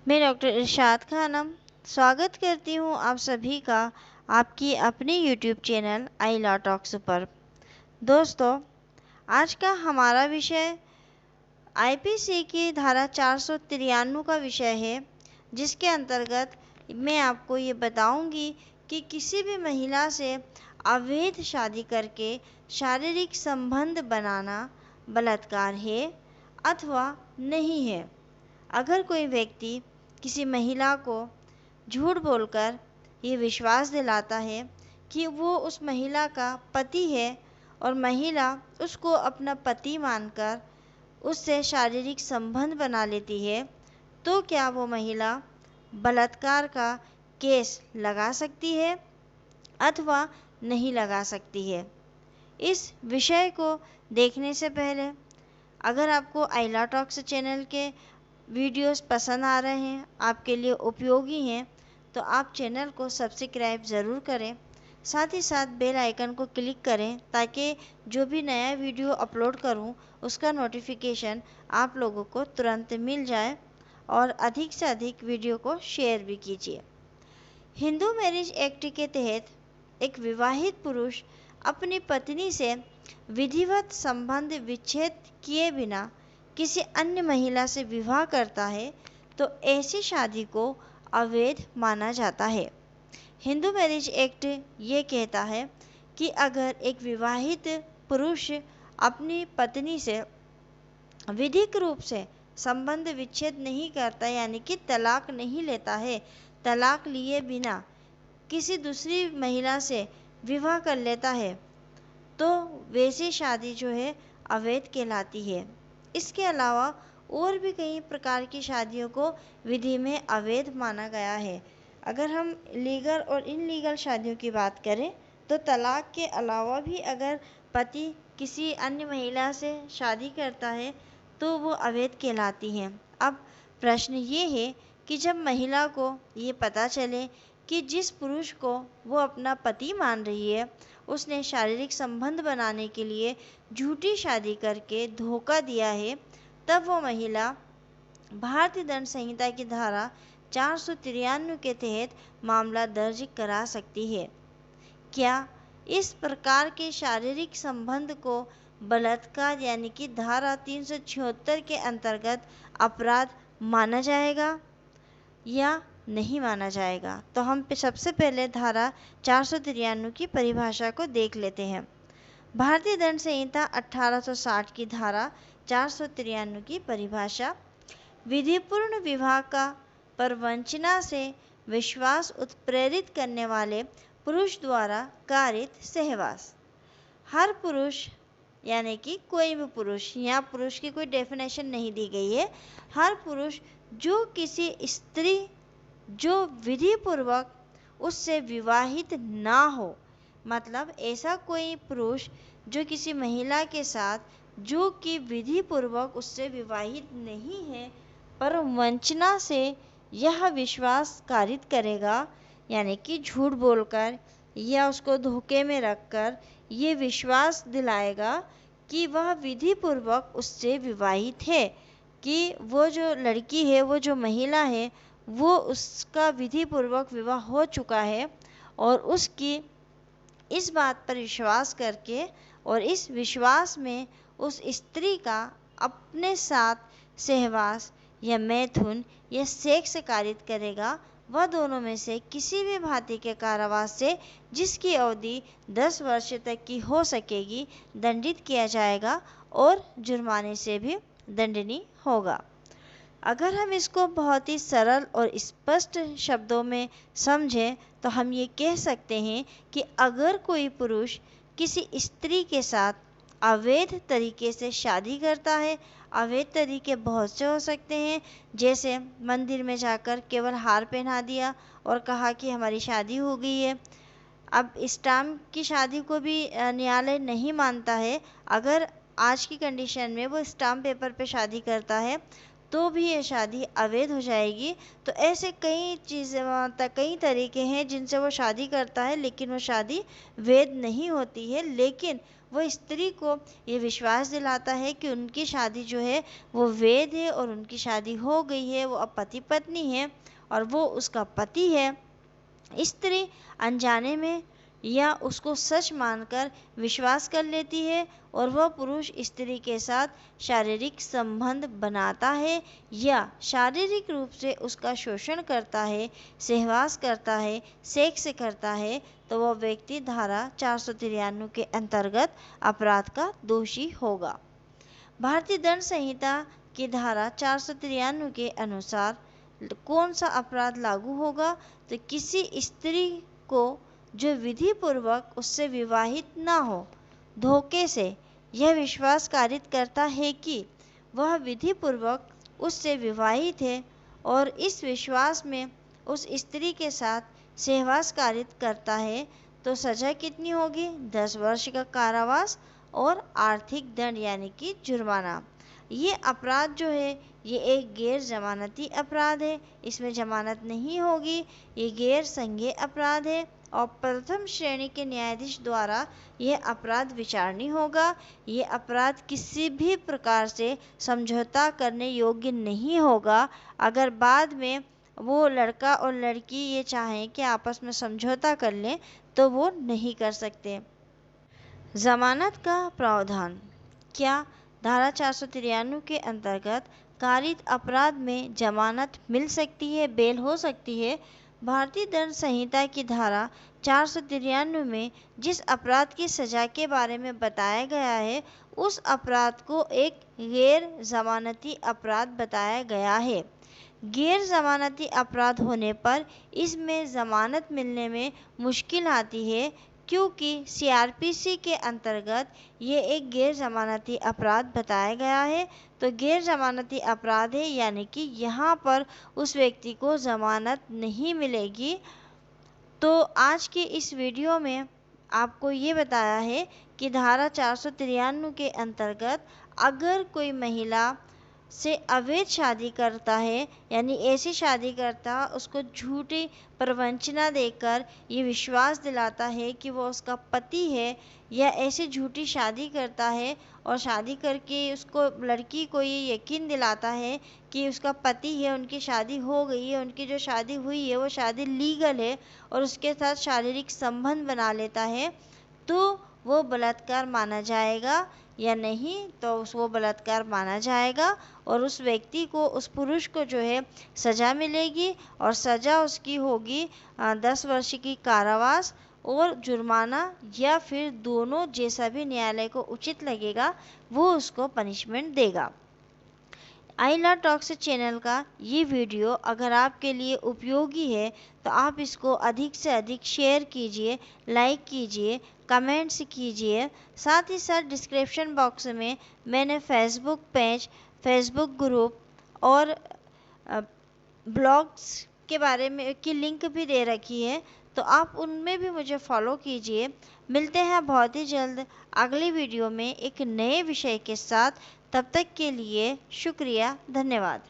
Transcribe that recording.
मैं डॉक्टर इरशाद खानम स्वागत करती हूँ आप सभी का आपकी अपनी यूट्यूब चैनल आई लॉ टॉक्स पर। दोस्तों, आज का हमारा विषय आईपीसी की धारा 493 का विषय है, जिसके अंतर्गत मैं आपको ये बताऊंगी कि किसी भी महिला से अवैध शादी करके शारीरिक संबंध बनाना बलात्कार है अथवा नहीं है। अगर कोई व्यक्ति किसी महिला को झूठ बोलकर ये विश्वास दिलाता है कि वो उस महिला का पति है और महिला उसको अपना पति मानकर उससे शारीरिक संबंध बना लेती है, तो क्या वो महिला बलात्कार का केस लगा सकती है अथवा नहीं लगा सकती है। इस विषय को देखने से पहले अगर आपको आई लॉ टॉक्स चैनल के वीडियोस पसंद आ रहे हैं, आपके लिए उपयोगी हैं, तो आप चैनल को सब्सक्राइब ज़रूर करें। साथ ही साथ बेल आइकन को क्लिक करें ताकि जो भी नया वीडियो अपलोड करूं उसका नोटिफिकेशन आप लोगों को तुरंत मिल जाए और अधिक से अधिक वीडियो को शेयर भी कीजिए। हिंदू मैरिज एक्ट के तहत एक विवाहित पुरुष अपनी पत्नी से विधिवत संबंध विच्छेद किए बिना किसी अन्य महिला से विवाह करता है तो ऐसी शादी को अवैध माना जाता है। हिंदू मैरिज एक्ट ये कहता है कि अगर एक विवाहित पुरुष अपनी पत्नी से विधिक रूप से संबंध विच्छेद नहीं करता, यानी कि तलाक नहीं लेता है, तलाक लिए बिना किसी दूसरी महिला से विवाह कर लेता है, तो वैसी शादी जो है अवैध कहलाती है। इसके अलावा और भी कई प्रकार की शादियों को विधि में अवैध माना गया है। अगर हम लीगल और इनलीगल शादियों की बात करें तो तलाक के अलावा भी अगर पति किसी अन्य महिला से शादी करता है तो वो अवैध कहलाती हैं। अब प्रश्न ये है कि जब महिला को ये पता चले कि जिस पुरुष को वो अपना पति मान रही है उसने शारीरिक संबंध बनाने के लिए झूठी शादी करके धोखा दिया है, तब वो महिला भारतीय दंड संहिता की धारा 493 के तहत मामला दर्ज करा सकती है। क्या इस प्रकार के शारीरिक संबंध को बलात्कार यानी कि धारा 376 के अंतर्गत अपराध माना जाएगा या नहीं माना जाएगा? तो हम सबसे पहले धारा 493 की परिभाषा को देख लेते हैं। भारतीय दंड संहिता 1860 की धारा 493 की परिभाषा: विधिपूर्ण विवाह का प्रवंचना से विश्वास उत्प्रेरित करने वाले पुरुष द्वारा कारित सहवास। हर पुरुष यानी कि कोई भी पुरुष, यहाँ पुरुष की कोई डेफिनेशन नहीं दी गई है, हर पुरुष जो किसी स्त्री जो विधि पूर्वक उससे विवाहित ना हो, मतलब ऐसा कोई पुरुष जो किसी महिला के साथ जो कि विधि पूर्वक उससे विवाहित नहीं है पर वंचना से यह विश्वास कारित करेगा, यानी कि झूठ बोलकर या उसको धोखे में रखकर ये विश्वास दिलाएगा कि वह विधि पूर्वक उससे विवाहित है, कि वो जो लड़की है, वो जो महिला है, वो उसका विधि पूर्वक विवाह हो चुका है और उसकी इस बात पर विश्वास करके और इस विश्वास में उस स्त्री का अपने साथ सहवास या मैथुन या सेक्स कारित करेगा, वह दोनों में से किसी भी भांति के कारावास से, जिसकी अवधि 10 वर्ष तक की हो सकेगी, दंडित किया जाएगा और जुर्माने से भी दंडनीय होगा। अगर हम इसको बहुत ही सरल और स्पष्ट शब्दों में समझें तो हम ये कह सकते हैं कि अगर कोई पुरुष किसी स्त्री के साथ अवैध तरीके से शादी करता है, अवैध तरीके बहुत से हो सकते हैं, जैसे मंदिर में जाकर केवल हार पहना दिया और कहा कि हमारी शादी हो गई है। अब स्टाम्प की शादी को भी न्यायालय नहीं मानता है। अगर आज की कंडीशन में वो स्टाम्प पेपर पे शादी करता है तो भी ये शादी अवैध हो जाएगी। तो ऐसे कई चीज़ें कई तरीके हैं जिनसे वो शादी करता है, लेकिन वो शादी वैध नहीं होती है। लेकिन वो स्त्री को ये विश्वास दिलाता है कि उनकी शादी जो है वो वैध है और उनकी शादी हो गई है, वो अब पति पत्नी है और वो उसका पति है। स्त्री अनजाने में या उसको सच मानकर विश्वास कर लेती है और वह पुरुष स्त्री के साथ शारीरिक संबंध बनाता है या शारीरिक रूप से उसका शोषण करता है, सहवास करता है, सेक्स करता है, तो वह व्यक्ति धारा 493 के अंतर्गत अपराध का दोषी होगा। भारतीय दंड संहिता की धारा 493 के अनुसार कौन सा अपराध लागू होगा? तो किसी स्त्री को जो विधि पूर्वक उससे विवाहित ना हो, धोखे से यह विश्वास कारित करता है कि वह विधि पूर्वक उससे विवाहित है और इस विश्वास में उस स्त्री के साथ सहवास कारित करता है, तो सजा कितनी होगी? 10 वर्ष का कारावास और आर्थिक दंड यानी कि जुर्माना। ये अपराध जो है ये एक गैर जमानती अपराध है, इसमें जमानत नहीं होगी, ये गैर संज्ञेय अपराध है और प्रथम श्रेणी के न्यायाधीश द्वारा यह अपराध विचारणीय होगा। ये अपराध किसी भी प्रकार से समझौता करने योग्य नहीं होगा। अगर बाद में वो लड़का और लड़की ये चाहें कि आपस में समझौता कर लें तो वो नहीं कर सकते। जमानत का प्रावधान। क्या धारा 493 के अंतर्गत कारित अपराध में जमानत मिल सकती है, बेल हो सकती है? भारतीय दंड संहिता की धारा 493 में जिस अपराध की सजा के बारे में बताया गया है, उस अपराध को एक गैर जमानती अपराध बताया गया है। गैर जमानती अपराध होने पर इसमें जमानत मिलने में मुश्किल आती है, क्योंकि सीआरपीसी के अंतर्गत ये एक गैर जमानती अपराध बताया गया है। तो गैर जमानती अपराध है, यानी कि यहाँ पर उस व्यक्ति को जमानत नहीं मिलेगी। तो आज के इस वीडियो में आपको ये बताया है कि धारा 493 के अंतर्गत अगर कोई महिला से अवैध शादी करता है, यानी ऐसी शादी करता उसको झूठी प्रवंचना देकर ये विश्वास दिलाता है कि वो उसका पति है, या ऐसी झूठी शादी करता है और शादी करके उसको लड़की को ये यकीन दिलाता है कि उसका पति है, उनकी शादी हो गई है, उनकी जो शादी हुई है वो शादी लीगल है और उसके साथ शारीरिक संबंध बना लेता है, तो वो बलात्कार माना जाएगा या नहीं? तो वो बलात्कार माना जाएगा और उस व्यक्ति को, उस पुरुष को जो है सज़ा मिलेगी और सज़ा उसकी होगी 10 वर्ष की कारावास और जुर्माना, या फिर दोनों, जैसा भी न्यायालय को उचित लगेगा वो उसको पनिशमेंट देगा। आई लॉ टॉक्स चैनल का ये वीडियो अगर आपके लिए उपयोगी है तो आप इसको अधिक से अधिक शेयर कीजिए, लाइक कीजिए, कमेंट्स कीजिए। साथ ही साथ डिस्क्रिप्शन बॉक्स में मैंने फेसबुक पेज, फेसबुक ग्रुप और ब्लॉग्स के बारे में की लिंक भी दे रखी है, तो आप उनमें भी मुझे फॉलो कीजिए। मिलते हैं बहुत ही जल्द अगली वीडियो में एक नए विषय के साथ। तब तक के लिए शुक्रिया, धन्यवाद।